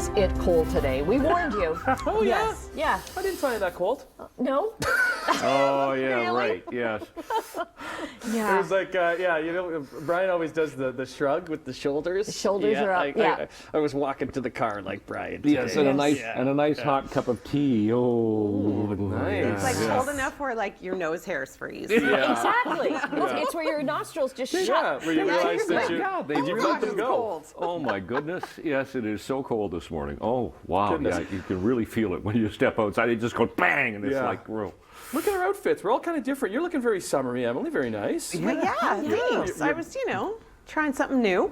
is it cold today? We warned you. Oh, yeah? Yes. Yeah. I didn't find it that cold. No? Oh, yeah, Really? right, yes. It was like, Brian always does the shrug with the shoulders. The shoulders are up, I was walking to the car like Brian today. Yes, and a nice hot cup of tea. Oh, nice. It's like cold enough where like your nose hairs freeze. Yeah. Exactly. It's where your nostrils just shut. Yeah, where you realize that you let them go. Cold. Oh my goodness! Yes, it is so cold this morning. Oh wow! Goodness. Yeah, you can really feel it when you step outside. It just goes bang, and it's Yeah. like real. Look at our outfits. We're all kind of different. You're looking very summery, Emily. Very nice. But thanks. I was, trying something new.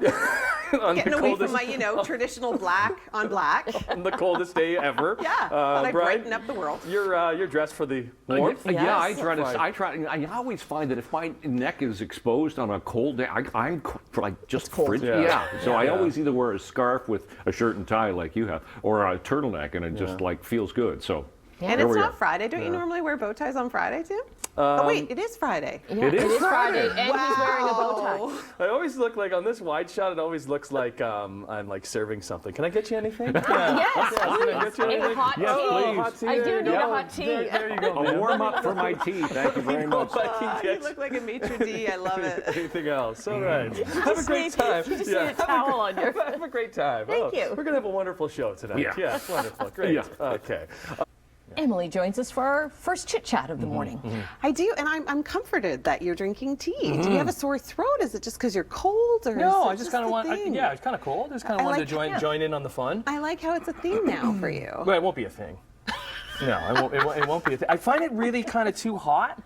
On Getting the away coldest, from my, traditional black on black. on the coldest day ever. Yeah, but I Brian, brighten up the world. You're dressed for the warmth. Yeah, I Yes. try. I always find that if my neck is exposed on a cold day, I'm like just cold. frigid. Yeah. Yeah. So I Yeah. always either wear a scarf with a shirt and tie like you have, or a turtleneck, and it just like feels good. So. And there it's we not are. Friday. Don't you normally wear bow ties on Friday too? Oh wait, it is Friday. Yeah, It is Friday, and he's Wow. wearing a bow tie. I always look like on this wide shot. It always looks like I'm like serving something. Can I get you anything? Yes. Can I get you A anything? hot Yes, tea. please. Hot tea. I do There you need a go. hot tea. There you go. A man. warm up for my tea. Thank you very much. I can You get look like a maitre d'. I love it. anything else. All right. Have a great time. You just need a towel on your. Have a great time. Thank you. We're gonna have a wonderful show tonight. Yeah. Yes, wonderful. Great. Yeah. Okay. Emily joins us for our first chit chat of the morning. I do, and I'm comforted that you're drinking tea. Do you have a sore throat? Is it just because you're cold, or No, is it I just kind of the want. thing? Yeah, it's kind of cold. I just kind of I wanted like- to join in on the fun. I like how it's a thing now for you. But it won't be a thing. No, it won't be a thing. I find it really kind of too hot.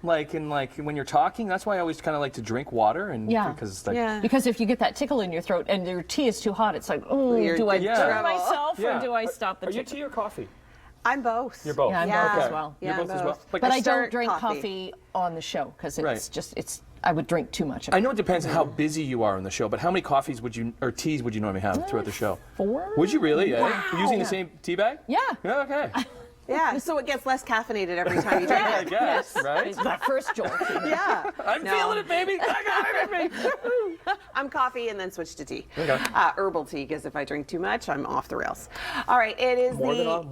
Like when you're talking, that's why I always kind of like to drink water, and Yeah. because it's like Yeah. Because if you get that tickle in your throat and your tea is too hot, it's like, oh, You're do I in turn trouble. myself Yeah. or do I stop the Are you tickle? tea or coffee? I'm both. You're both. Yeah, I'm Yeah. both as Okay. well. Yeah, You're both I'm as well. both. Like, But I don't start drink coffee. coffee on the show because it's Right. just I would drink too much of it. I know it depends on how busy you are on the show, but how many coffees or teas would you normally have throughout the show? 4? Would you really? Wow. Using the same tea bag? Yeah. Yeah. Okay. Yeah, so it gets less caffeinated every time you drink I it. guess. Right. That first jolt. Yeah. I'm No. feeling it, baby. I got it in me. I'm coffee and then switch to tea. Okay. Herbal tea, because if I drink too much, I'm off the rails. All right, it is More than usual.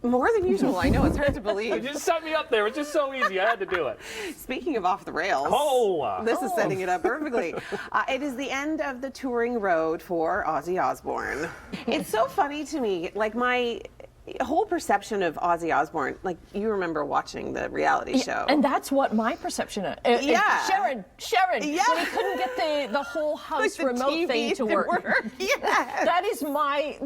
more than usual. I know, it's hard to You believe. just set me up there. It's just so easy. I had to do it. Speaking of off the rails, Oh. this is setting it up perfectly. It is the end of the touring road for Ozzy Osbourne. It's so funny to me, like my whole perception of Ozzy Osbourne, like you remember watching the reality show. And that's what my perception is. Yeah. Sharon, Yeah. when he couldn't get the whole house Like the remote TV thing to work. Yeah. That is my,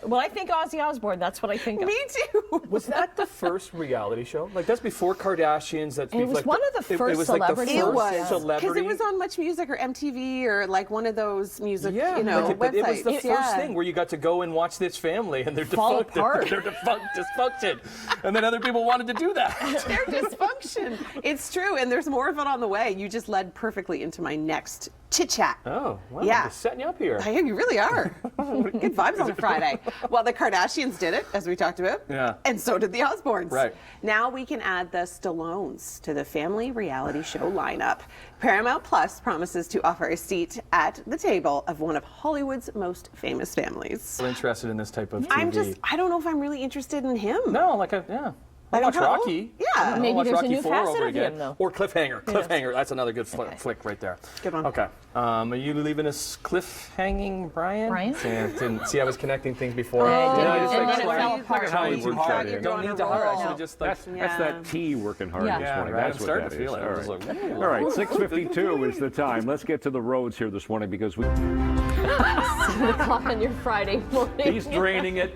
when I think Ozzy Osbourne, that's what I think of. Me too. Was that the first reality show? Like that's before Kardashians. That's It was like one of the first it was like the celebrity- It first was celebrity. because it was on Much Music or MTV or like one of those music, Yeah, websites. but it was the first Yeah. thing where you got to go and watch this family and they're Fall defunct, apart. they're dysfunction, and then other people wanted to do that. Their dysfunction. It's true, and there's more of it on the way. You just led perfectly into my next chit chat. Oh, wow! Yeah. Just setting you up here. Hey, you really are. Good vibes on a Friday. Well, the Kardashians did it, as we talked about. Yeah. And so did the Osbournes. Right. Now we can add the Stallones to the family reality show lineup. Paramount Plus promises to offer a seat at the table of one of Hollywood's most famous families. I'm interested in this type of TV. I don't know if I'm really interested in him. No, I watch kinda- Rocky. Yeah. I'll Maybe watch there's a Rocky new 4 facet over of again. him, though. Or Cliffhanger. That's another good flick right there. Good one. Okay. Are you leaving us cliffhanging, Brian? Brian? Didn't see I was connecting things before. Oh, Did I and just then like it try- fell apart. Look at how you Totally hard. worked You're Don't on need a to hurry. I roll. should have just like. That's that tea working hard Yeah. this Yeah, morning. right. That's I'm what starting that to feel is. it. All I was right. like, ooh. All right, 6:52 is the time. Let's get to the roads here this morning because 7 o'clock on your Friday morning. he's draining it.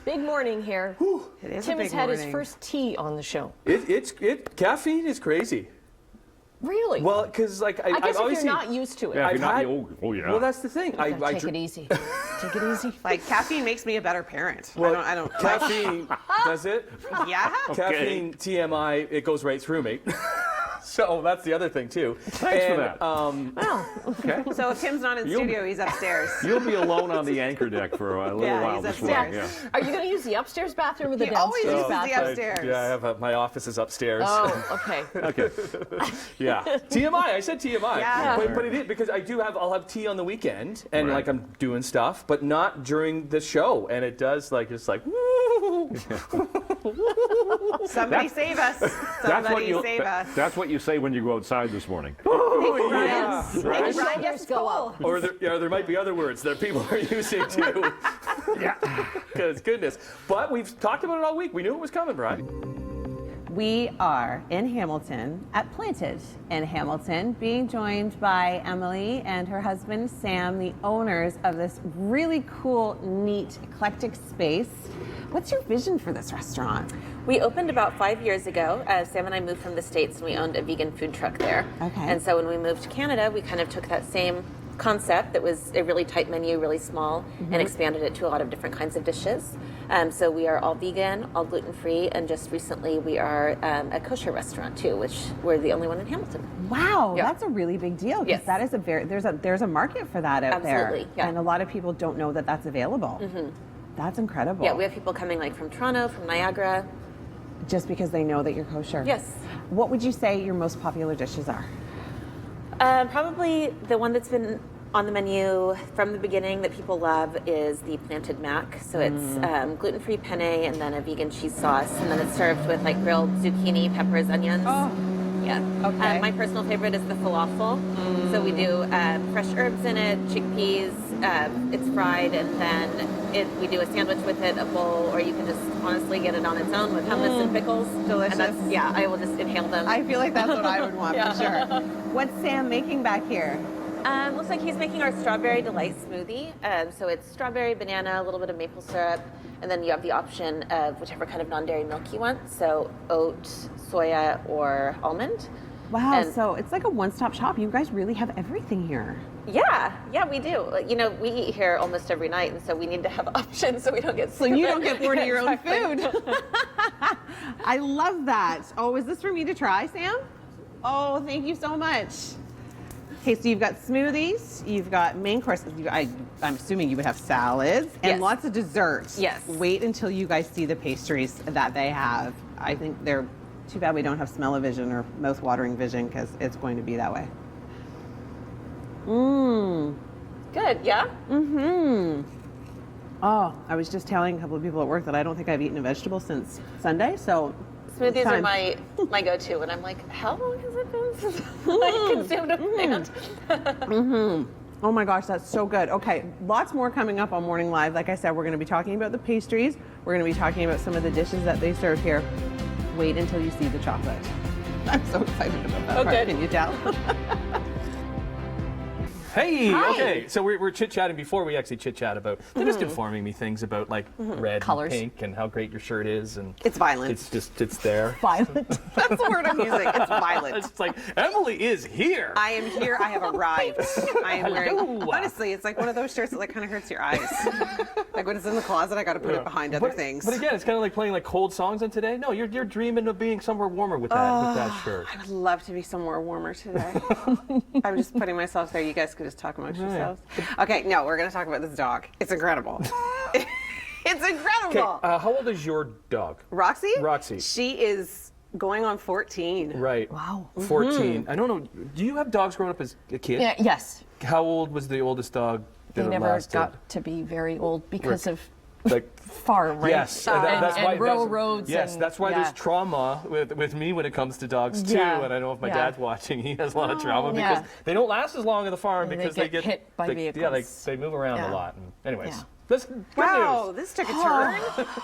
Big morning here. It is Tim a has big had his morning. first tea on the show. Caffeine is crazy. Really? Well, because like I guess I've if always you're seen. not used to it, Yeah, if I've you're not, had- oh yeah. Well, that's the thing. I take drink- it easy. Take it easy. Like caffeine makes me a better parent. Well, I don't. caffeine does it. Yeah. Caffeine TMI, it goes right through me. So that's the other thing too. Thanks for that. Okay. So if Tim's not in studio, he's upstairs. You'll be alone on the anchor deck for a little Yeah, while he's this upstairs. morning. Yeah. Are you going to use the upstairs bathroom or the He always downstairs uses the bathroom? upstairs. Yeah, I have my office is upstairs. Oh, okay. Okay. Yeah. TMI. I said TMI. Yeah. But it is because I'll have tea on the weekend and like I'm doing stuff, but not during the show. And it does it's like woo. Somebody save us. Somebody save us. That's what you say when you go outside this morning. Yeah. Make Brian gets go full. Or there might be other words that people are using too. Yeah. Because goodness. But we've talked about it all week. We knew it was coming, Brian. We are in Hamilton at Planted in Hamilton, being joined by Emily and her husband Sam, the owners of this really cool, neat, eclectic space. What's your vision for this restaurant? We opened about 5 years ago. Sam and I moved from the States and we owned a vegan food truck there. Okay. And so when we moved to Canada, we kind of took that same concept that was a really tight menu, really small, and expanded it to a lot of different kinds of dishes. So we are all vegan, all gluten-free, and just recently we are a kosher restaurant too, which we're the only one in Hamilton. Wow, Yeah. that's a really big deal because Yes. that is there's a market for that out there. Absolutely, yeah. And a lot of people don't know that that's available. That's incredible. Yeah, we have people coming like from Toronto, from Niagara. Just because they know that you're kosher. Yes. What would you say your most popular dishes are? Probably the one that's been on the menu from the beginning that people love is the planted mac. So it's gluten-free penne and then a vegan cheese sauce, and then it's served with like grilled zucchini, peppers, onions. Oh. Yeah. Okay. My personal favorite is the falafel. So we do fresh herbs in it, chickpeas. It's fried, and then we do a sandwich with it, a bowl, or you can just honestly get it on its own with hummus and pickles. Delicious. And I will just inhale them. I feel like that's what I would want for sure. What's Sam making back here? Looks like he's making our strawberry delight smoothie. So it's strawberry, banana, a little bit of maple syrup, and then you have the option of whichever kind of non-dairy milk you want. So oat, soya, or almond. Wow, And- so it's like a one-stop shop. You guys really have everything here. Yeah, we do. Like, we eat here almost every night, and so we need to have options so we don't get So you don't get bored of your own Exactly. food. I love that. Oh, is this for me to try, Sam? Oh, thank you so much. Okay, so you've got smoothies, you've got main courses. I'm assuming you would have salads and Yes. lots of desserts. Yes. Wait until you guys see the pastries that they have. I think they're too bad we don't have smell-o-vision or mouth-watering vision because it's going to be that way. Mmm. Good, yeah? Oh, I was just telling a couple of people at work that I don't think I've eaten a vegetable since Sunday, so Smoothies it's are time. my go-to, and I'm like, how long has it been since I consumed a plant? Oh my gosh, that's so good. Okay, lots more coming up on Morning Live. Like I said, we're going to be talking about the pastries. We're going to be talking about some of the dishes that they serve here. Wait until you see the chocolate. I'm so excited about that part. Can you tell? Hey, Hi. okay. So we're chit-chatting before we actually chit-chat about, they're just informing me things about like red Colors. and pink and how great your shirt is. And It's violent. it's there. Violent. That's the word I'm using. It's violent. It's like, Emily is here. I am here. I have arrived. I am wearing. Hello. Honestly, it's like one of those shirts that like kind of hurts your eyes. Like when it's in the closet, I got to put it behind other things. But again, it's kind of like playing like cold songs on today. No, you're dreaming of being somewhere warmer with that shirt. I would love to be somewhere warmer today. I'm just putting myself there. You guys could just talk amongst yourselves. Okay, no, we're going to talk about this dog. It's incredible. It's Okay, incredible. how old is your dog? Roxy? Roxy. She is going on 14. Right. Wow. 14. I don't know. Do you have dogs growing up as a kid? Yeah, yes. How old was the oldest dog They that never lasted? got to be very old because of Like, farm, right? yes, and rural roads. Yes, and, that's why yeah. there's trauma with me when it comes to dogs too. Yeah, And I know if my yeah. dad's watching, he has a lot of trauma yeah. because they don't last as long on the farm And they because they get hit by Yeah, vehicles. they move around Yeah. a lot. And anyways, Yeah. that's good Wow, news. this took a turn.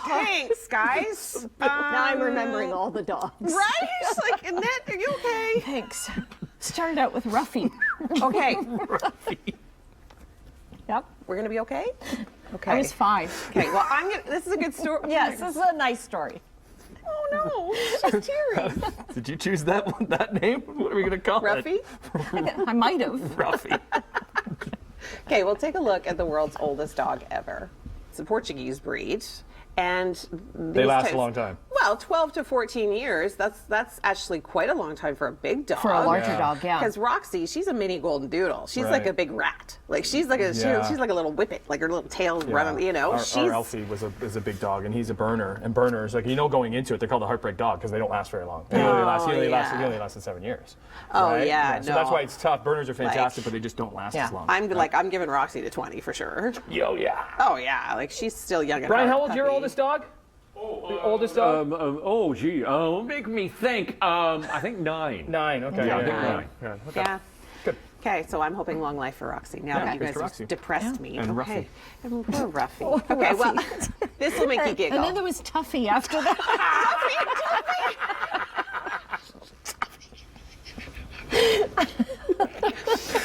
Thanks, guys. Now I'm remembering all the dogs. Right? Like, Annette, are you okay? Thanks. Started out with Ruffy. Okay. Yep. We're going to be okay? Okay. I was 5. Okay, well, this is a good story. Yes, this is a nice story. Oh, no. She's teary. Did you choose that name? What are we gonna call Ruffy? it? I might have. Ruffy. Okay, we'll take a look at the world's oldest dog ever. It's a Portuguese breed. And They last a long time. Well, 12 to 14 years, that's actually quite a long time for a big dog. For a larger dog, yeah. Because Roxy, she's a mini golden doodle. She's Right. like a big rat. Like she's like a she's like a little whippet, like her little tail running, you know. Our Elfie is a big dog, and he's a burner. And burners, like going into it, they're called a heartbreak dog because they don't last very long. He only lasted 7 years. Oh, right? yeah, So no. that's why it's tough. Burners are fantastic, but they just don't last as long. I'm giving Roxy to 20 for sure. Yo, yeah. Oh yeah, like she's still young. Brian, how old's your oldest dog? The oldest dog? Oh, gee. Make me think. I think 9. 9. Okay. Yeah, I think 9. Yeah. Okay. Yeah. Good. Okay, so I'm hoping long life for Roxy. Now that you here's guys to have Roxy. depressed me. And okay. Ruffy. And poor Ruffy. Okay, well, this will make you giggle. And then there was Tuffy after that.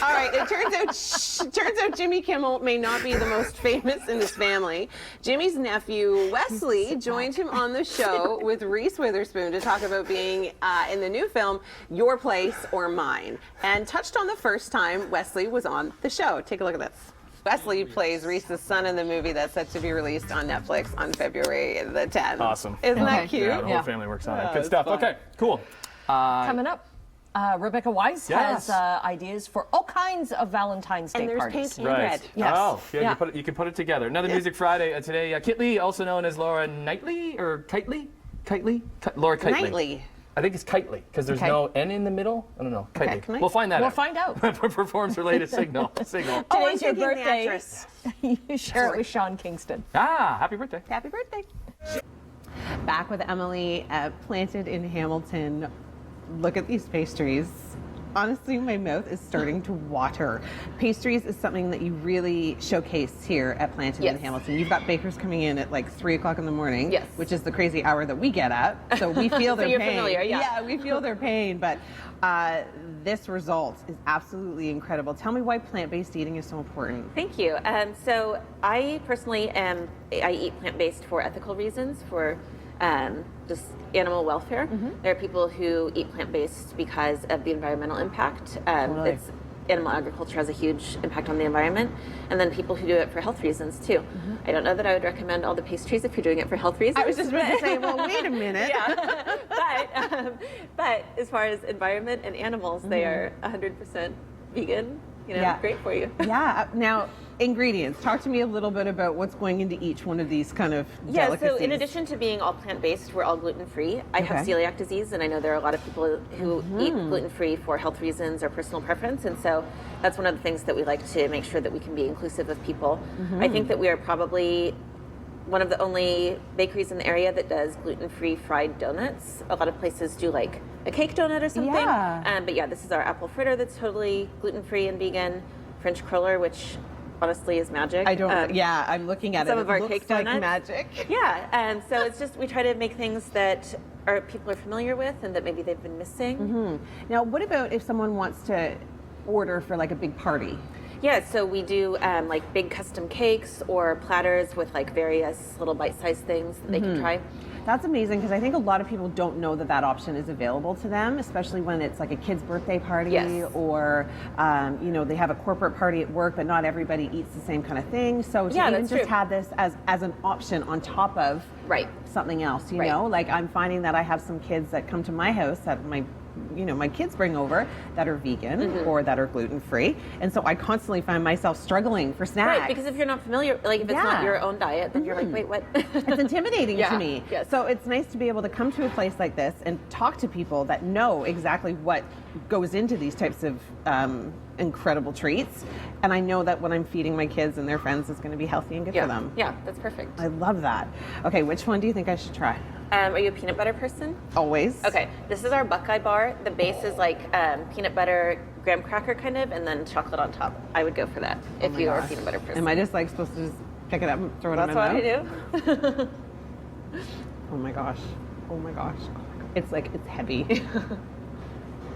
All right, it turns out Jimmy Kimmel may not be the most famous in his family. Jimmy's nephew, Wesley, joined him on the show with Reese Witherspoon to talk about being in the new film, Your Place or Mine, and touched on the first time Wesley was on the show. Take a look at this. Wesley plays Reese's son in the movie that's set to be released on Netflix on February the 10th. Awesome. Isn't that Okay. cute? Yeah, the whole family works on it. Good stuff. fun. Okay, cool. Coming up, Rebecca Wise Yes. has ideas for all kinds of Valentine's Day And there's parties. pink and red. Yes. Oh, yeah, Yeah. You can put it together. Another Music Friday today. Kit Lee, also known as Laura Knightley or Kitely? Laura Kitely. Nightly. I think it's Kitely because there's Okay. no N in the middle. I don't know. Kitely. can I- We'll find that We'll out. find out. Performs her latest single. Oh, Today's it's your thinking the birthday. actress. You share it with Sean Kingston. Happy birthday. Happy birthday. Back with Emily at Planted in Hamilton. Look at these pastries. Honestly, my mouth is starting to water. Pastries is something that you really showcase here at Planted in Yes. Hamilton. You've got bakers coming in at like 3 o'clock in the morning, Yes. which is the crazy hour that we get at. So we feel their you're pain. familiar, yeah. we feel their pain. But this result is absolutely incredible. Tell me why plant-based eating is so important. Thank you. So I personally I eat plant-based for ethical reasons, for just animal welfare. There are people who eat plant-based because of the environmental impact. Animal agriculture has a huge impact on the environment, and then people who do it for health reasons too. I don't know that I would recommend all the pastries if you're doing it for health reasons. I was just about to say, well, wait a minute. Yeah, but as far as environment and animals, they are 100% vegan. Yeah. Great for you. Yeah. Now, ingredients. Talk to me a little bit about what's going into each one of these kind of Yeah, delicacies. so in addition to being all plant-based, we're all gluten-free. I have Okay. celiac disease, and I know there are a lot of people who eat gluten-free for health reasons or personal preference, and so that's one of the things that we like to make sure that we can be inclusive of people. I think that we are probably one of the only bakeries in the area that does gluten-free fried donuts. A lot of places do like a cake donut or something. Yeah. But yeah, this is our apple fritter that's totally gluten-free and vegan. French cruller, which honestly is magic. I'm looking at some it. of It our looks cake like donuts. magic. Yeah, so it's just we try to make things that people are familiar with and that maybe they've been missing. Now, what about if someone wants to order for like a big party? Yeah, so we do like big custom cakes or platters with like various little bite-sized things that they can try. That's amazing because I think a lot of people don't know that that option is available to them, especially when it's like a kid's birthday party Yes. or, they have a corporate party at work, but not everybody eats the same kind of thing. So to Yeah, even that's just true. have this as an option on top of Right. something else, you Right. know, like I'm finding that I have some kids that come to my house that my kids bring over that are vegan or that are gluten-free. And so I constantly find myself struggling for snacks. Right, because if you're not familiar, like if it's Yeah. not your own diet, then you're like, wait, what? It's intimidating Yeah, to me. yes. So it's nice to be able to come to a place like this and talk to people that know exactly what goes into these types of incredible treats. And I know that what I'm feeding my kids and their friends is going to be healthy and good for them. Yeah, that's perfect. I love that. Okay, which one do you think I should try? Are you a peanut butter person? Always. Okay, this is our Buckeye bar. The base is like peanut butter, graham cracker kind of, and then chocolate on top. I would go for that if you are a peanut butter person. Am I just like supposed to just pick it up and throw it That's in my what mouth? I do. Oh my gosh. Oh my gosh. It's like, it's heavy.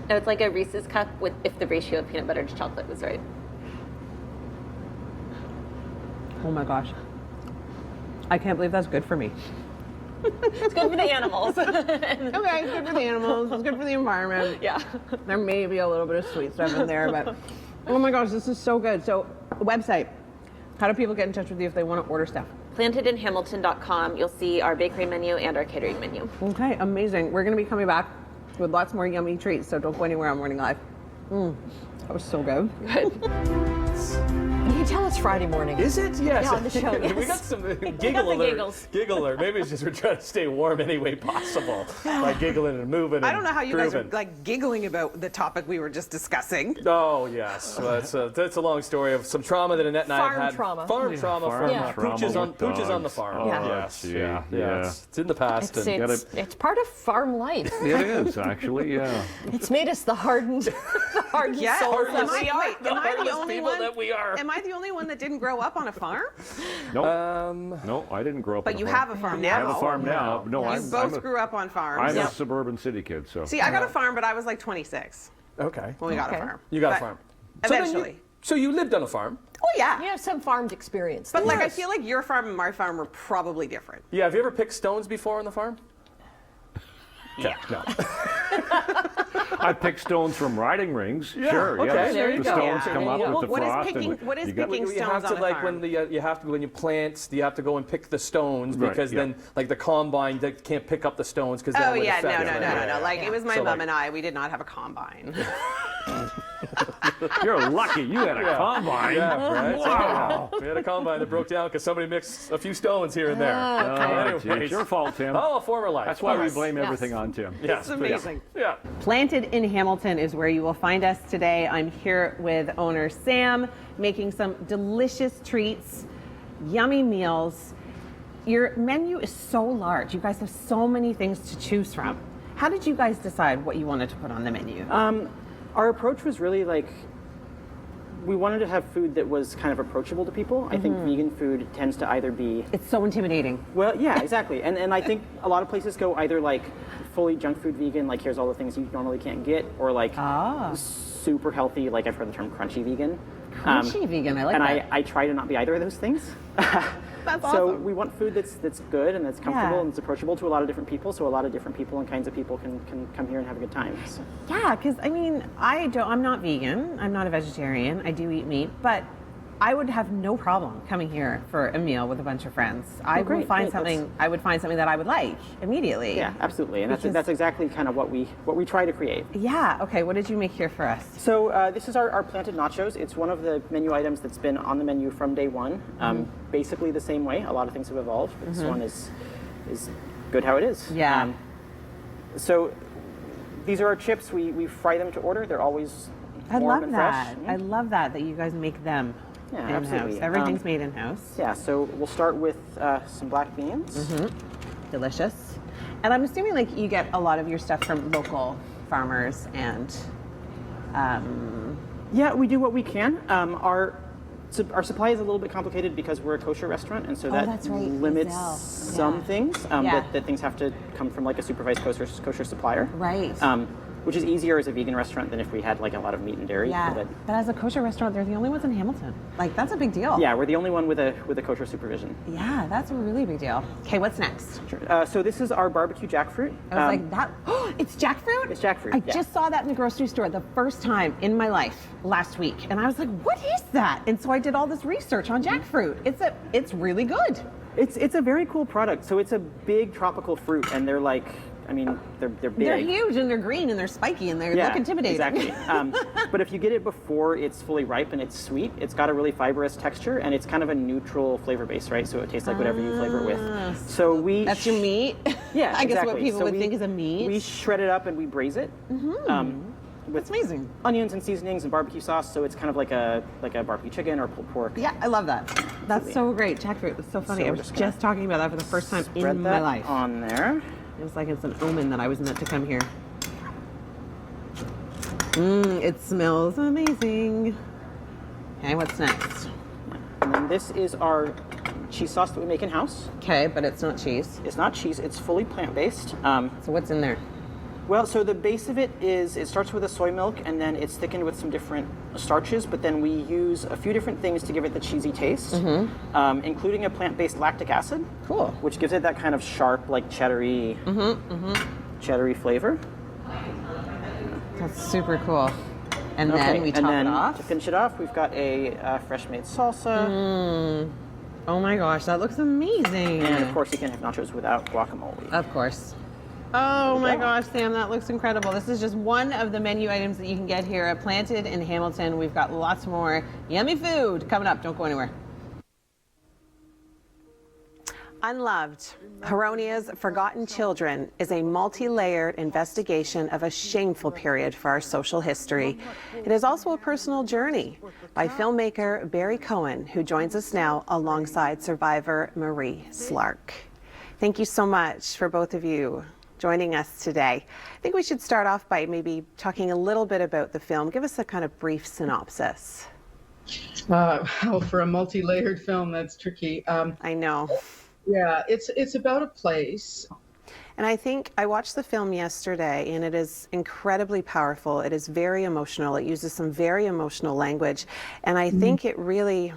No, it's like a Reese's cup with if the ratio of peanut butter to chocolate was right. Oh my gosh. I can't believe that's good for me. It's good for the animals. Okay, it's good for the animals, it's good for the environment. Yeah. There may be a little bit of sweet stuff in there, but oh my gosh, this is so good. So, website, How do people get in touch with you if they want to order stuff? Plantedinhamilton.com. You'll see our bakery menu and our catering menu. Okay, amazing. We're going to be coming back with lots more yummy treats, so don't go anywhere on Morning Live. That was so good. You can tell it's Friday morning. Is it? Yes. Yeah, on the show, We yes. got some the giggle alert. giggles. Giggle alert. Maybe it's just we're trying to stay warm any way possible by giggling and moving. I don't know how you guys are grooving. like giggling about the topic we were just discussing. Oh yes, well, that's a long story of some trauma that Annette and I have Farm had. trauma. Farm trauma farm from trauma pooches on the with farm. dogs. Yeah. Yes, gee, yeah. yeah. It's in the past. It's part of farm life. It is, actually, yeah. It's made us the hardened, souls that Hardest- we are. Wait, am I the hardest only people one? that we are. Am I the only one that didn't grow up on a farm? No, no, I didn't grow up on But a you farm. have a farm I now. have a farm now. No, You I'm both a, grew up on farms. I'm a suburban city kid, so. See, I got a farm, but I was like 26 Okay. when we got a Okay. farm. You got a But farm. Eventually. So you lived on a farm. Oh yeah. You have some farmed experience. But like, I Yes. feel like your farm and my farm were probably different. Yeah. Have you ever picked stones before on the farm? Yeah. No. I pick stones from riding rings. Yeah, Sure, okay. yes. There you The go. stones Yeah, come there up you go. with the What is frost. picking- and what is you got- picking- You stones have to on a like farm. when you have to when you plant, you have to go and pick the stones Right, because yeah. then like the combine they can't pick up the stones because Oh yeah, no. Like it was my So, mom like- and I. We did not have a combine. You're lucky you had a combine. Yeah, right. Wow. We had a combine that broke down because somebody mixed a few stones here and there. Oh, gee, Anyways. it's your fault, Tim. Oh, former life. That's why we Yes. blame everything on Tim. Yes, It's amazing. Yeah. Planted in Hamilton is where you will find us today. I'm here with owner Sam, making some delicious treats, yummy meals. Your menu is so large. You guys have so many things to choose from. How did you guys decide what you wanted to put on the menu? Our approach was really like we wanted to have food that was kind of approachable to people. I think vegan food tends to either be It's so intimidating. well, yeah, exactly, and I think a lot of places go either like fully junk food vegan, like here's all the things you normally can't get, or like super healthy, like I've heard the term crunchy vegan. Crunchy vegan, I like and that. I try to not be either of those things. That's So awesome. we want food that's good and that's comfortable Yeah. and it's approachable to a lot of different people. So a lot of different people and kinds of people can come here and have a good time. So. Yeah, because I mean, I'm not vegan. I'm not a vegetarian. I do eat meat, but I would have no problem coming here for a meal with a bunch of friends. I great, would find great, something. I would find something that I would like immediately. Yeah, absolutely, and Because- that's exactly kind of what we try to create. Yeah. Okay. What did you make here for us? So this is our planted nachos. It's one of the menu items that's been on the menu from day one. Basically the same way. A lot of things have evolved, but this one is good how it is. Yeah. So these are our chips. We fry them to order. They're always I warm love and that. fresh. I love that you guys make them Yeah, in-house. absolutely. Everything's made in-house. Yeah. So we'll start with some black beans. Delicious. And I'm assuming like you get a lot of your stuff from local farmers and. Yeah, we do what we can. Our supply is a little bit complicated because we're a kosher restaurant, and so that that's right, you limits sell. some Yeah. things. Yeah. That things have to come from like a supervised kosher supplier. Right. Which is easier as a vegan restaurant than if we had like a lot of meat and dairy. Yeah. But But as a kosher restaurant, they're the only ones in Hamilton. Like that's a big deal. yeah, we're the only one with a kosher supervision. Yeah, that's a really big deal. Okay, what's next? Sure. So this is our barbecue jackfruit. I was like, that. It's jackfruit? It's jackfruit, I yeah. just saw that in the grocery store the first time in my life last week. And I was like, what is that? And so I did all this research on jackfruit. It's really good. It's a very cool product. So it's a big tropical fruit, and they're like, I mean, they're big. They're huge and they're green and they're spiky and they look intimidating. Exactly. But if you get it before it's fully ripe and it's sweet, it's got a really fibrous texture and it's kind of a neutral flavor base, right? So it tastes like whatever you flavor it with. So we That's your meat? Yeah, I guess what exactly. people So would we- think is a meat. We shred it up and we braise it. With That's amazing. onions and seasonings and barbecue sauce, so it's kind of like a barbecue chicken or pulled pork. Yeah, I love that. That's so great. Jackfruit. That's so funny. So I we're was just gonna just talking about that for the first time Spread in that my life. on there. It was like it's an omen that I was meant to come here. It smells amazing. Okay, what's next? And then this is our cheese sauce that we make in house. Okay, but it's not cheese. It's not cheese; it's fully plant-based. So what's in there? Well, so the base of it is, it starts with a soy milk and then it's thickened with some different starches, but then we use a few different things to give it the cheesy taste, including a plant-based lactic acid. Cool. Which gives it that kind of sharp, like cheddary, cheddary flavor. That's super cool. And then we top and then it off. to finish it off, we've got a fresh made salsa. Oh my gosh, that looks amazing. And of course, you can have nachos without guacamole. Of course. Oh my gosh, Sam, that looks incredible. This is just one of the menu items that you can get here at Planted in Hamilton. We've got lots more yummy food coming up. Don't go anywhere. Unloved, Heronia's Forgotten Children is a multi-layered investigation of a shameful period for our social history. It is also a personal journey by filmmaker Barry Cohen, who joins us now alongside survivor Marie Slark. Thank you so much for both of you joining us today. I think we should start off by maybe talking a little bit about the film. Give us a kind of brief synopsis. Well, for a multi-layered film, that's tricky. I know. Yeah, it's about a place. And I think I watched the film yesterday, and it is incredibly powerful. It is very emotional. It uses some very emotional language, and I think it really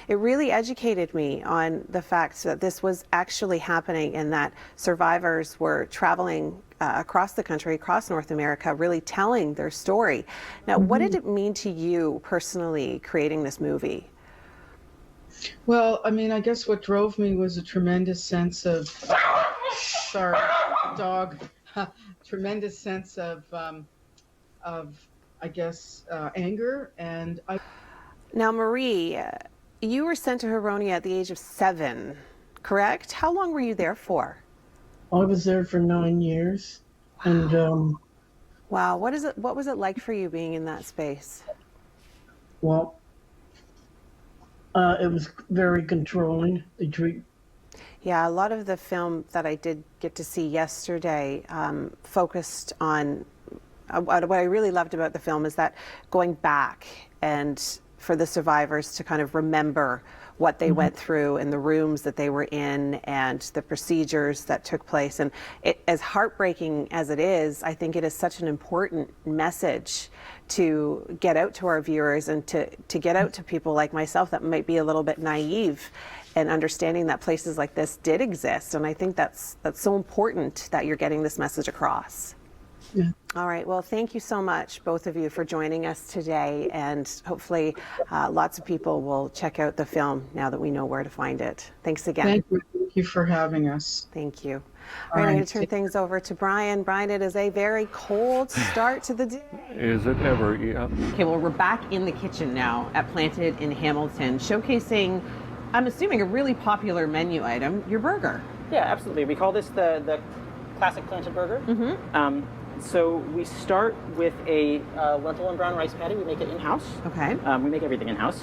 educated me on the fact that this was actually happening, and that survivors were traveling across the country, across North America, really telling their story. Now, what did it mean to you personally creating this movie? Well, I mean, I guess what drove me was a tremendous sense of, sorry, dog, tremendous sense of I guess, anger. And Now, Marie, you were sent to Huronia at the age of 7, correct? How long were you there for? I was there for 9 years. And, Wow, what was it like for you being in that space? well, it was very controlling. They treat Yeah, a lot of the film that I did get to see yesterday focused on what I really loved about the film is that going back and for the survivors to kind of remember what they went through and the rooms that they were in and the procedures that took place. And as heartbreaking as it is, I think it is such an important message to get out to our viewers and to get out to people like myself that might be a little bit naive and understanding that places like this did exist. And I think that's so important that you're getting this message across. Yeah. All right. Well, thank you so much, both of you, for joining us today. And hopefully lots of people will check out the film now that we know where to find it. Thanks again. thank you for having us. Thank you. All right, I'm going to turn things over to Brian. Brian, it is a very cold start to the day. Is it ever? Yeah. Okay, well, we're back in the kitchen now at Planted in Hamilton, showcasing, I'm assuming, a really popular menu item, your burger. Yeah, absolutely. We call this the classic planted burger. So we start with a lentil and brown rice patty. We make it in-house. Okay. We make everything in-house.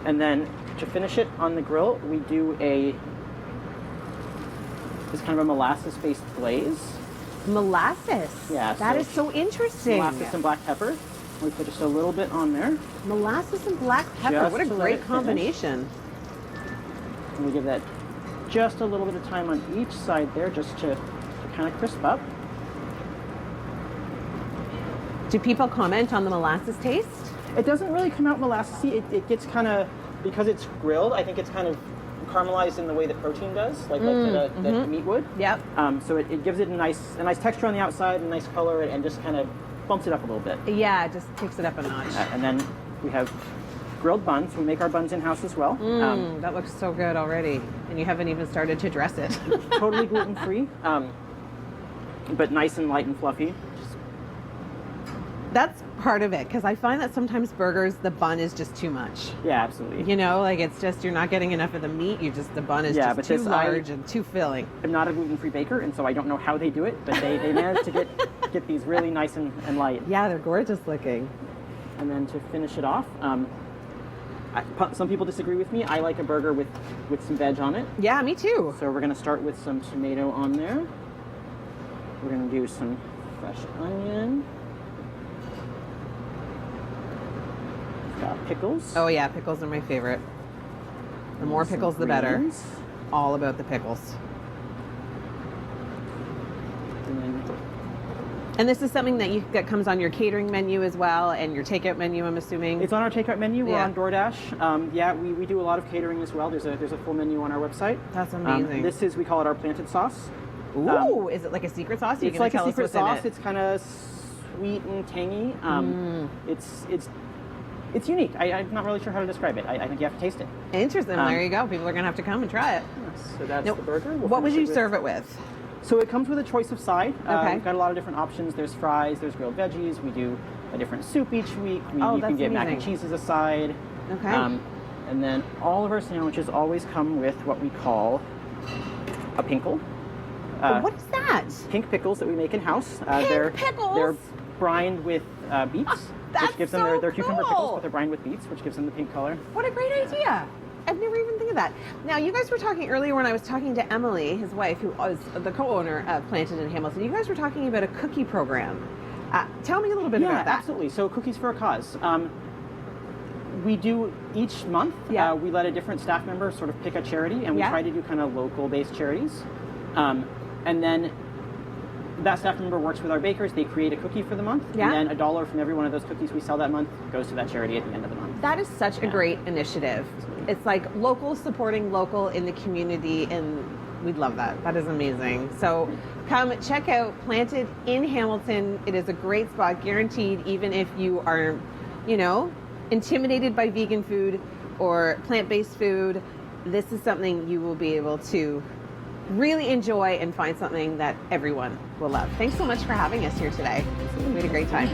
And then to finish it on the grill, we do this kind of a molasses-based glaze. Molasses. Yeah, That so is so interesting. Molasses and black pepper. We put just a little bit on there. Molasses and black pepper. Just What a to let it great finish. combination. And we give that just a little bit of time on each side there just to kind of crisp up. Do people comment on the molasses taste? It doesn't really come out molassesy. It gets kind of, because it's grilled, I think it's kind of caramelized in the way that protein does, like the meat would. Yep. So it gives it a nice texture on the outside, a nice color, and just kind of bumps it up a little bit. Yeah, it just takes it up a notch. And then we have grilled buns. We make our buns in-house as well. That looks so good already. And you haven't even started to dress it. Totally gluten-free, but nice and light and fluffy. That's part of it, because I find that sometimes burgers, the bun is just too much. Yeah, absolutely. You know, like it's just, you're not getting enough of the meat. The bun is Yeah, just but too this, large and too filling. I'm not a gluten-free baker, and so I don't know how they do it, but they manage to get these really nice and light. Yeah, they're gorgeous looking. And then to finish it off, some people disagree with me. I like a burger with some veg on it. Yeah, me too. So we're going to start with some tomato on there. We're going to do some fresh onion. We've got pickles. Oh yeah, pickles are my favorite. The more Some pickles, the better. greens. All about the pickles. And then And this is something that comes on your catering menu as well, and your takeout menu, I'm assuming. it's on our takeout menu. We're Yeah. on DoorDash. Yeah, we do a lot of catering as well. There's a full menu on our website. That's amazing. We call it our planted sauce. Ooh, is it like a secret sauce? Are you It's gonna like a tell us secret what's in sauce. it? It's kind of sweet and tangy. It's unique. I'm not really sure how to describe it. I think you have to taste it. Interesting. There you go. People are going to have to come and try it. So that's Now, the burger. We'll what would finish you it serve it with? So it comes with a choice of side. Okay. We've got a lot of different options. There's fries, there's grilled veggies. We do a different soup each week. You that's can get mac and amazing. cheese as a side. Okay. And then all of our sandwiches always come with what we call a pinkle. What is that? Pink pickles that we make in house. pickles? They're brined with beets, that's which gives them so their cucumber cool. pickles, but they're brined with beets, which gives them the pink color. What a great idea. I've never even think of that. Now, you guys were talking earlier when I was talking to Emily, his wife, who was the co-owner of Planted in Hamilton. You guys were talking about a cookie program. Tell me a little bit about that. Absolutely. So Cookies for a Cause. We do each month, Yeah. we let a different staff member sort of pick a charity, and we Yeah. try to do kind of local-based charities. And then that staff member works with our bakers. They create a cookie for the month, Yeah. and then $1 from every one of those cookies we sell that month goes to that charity at the end of the month. That is such a great initiative. It's like local supporting local in the community, and we'd love that. That is amazing. So come check out Planted in Hamilton. It is a great spot, guaranteed, even if you are, intimidated by vegan food or plant-based food. This is something you will be able to really enjoy and find something that everyone will love. Thanks so much for having us here today. We had a great time.